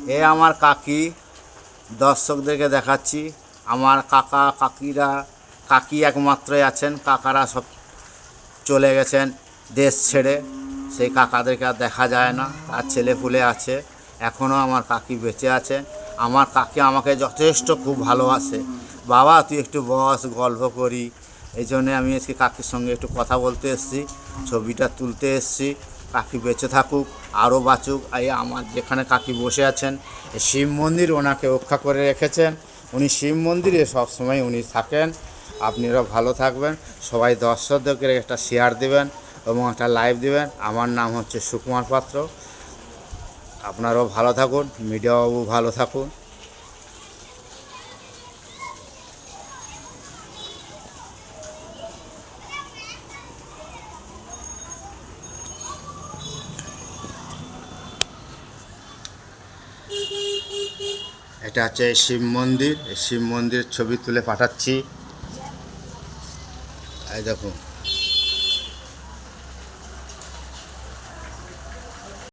এ আমার কাকি, দর্শকদেরকে দেখাচ্ছি। আমার কাকা কাকিরা, কাকি একমাত্রই আছেন, কাকারা সব চলে গেছেন দেশ ছেড়ে। সেই কাকাদেরকে আর দেখা যায় না। তার ছেলেপুলে আছে, এখনও আমার কাকি বেঁচে আছে। আমার কাকি আমাকে যথেষ্ট খুব ভালোবাসে। বাবা তুই একটু বস, গল্প করি। এই জন্যে আমি আজকে কাকির সঙ্গে একটু কথা বলতে এসেছি, ছবিটা তুলতে এসেছি। কাকি বেঁচে থাকুক, আরও বাঁচুক। এই আমার যেখানে কাকি বসে আছেন, শিব মন্দির ওনাকে রক্ষা করে রেখেছেন। উনি শিব মন্দিরে সবসময় উনি থাকেন। আপনারা ভালো থাকবেন, সবাই দর্শকদেরকে একটা শেয়ার দেবেন এবং একটা লাইভ দেবেন। আমার নাম হচ্ছে সুকুমার পাত্র। আপনারাও ভালো থাকুন, মিডিয়াবাবু ভালো থাকুন। এটা হচ্ছে শিব মন্দির। এই শিব মন্দিরের ছবি তুলে পাঠাচ্ছি। এই দেখুন।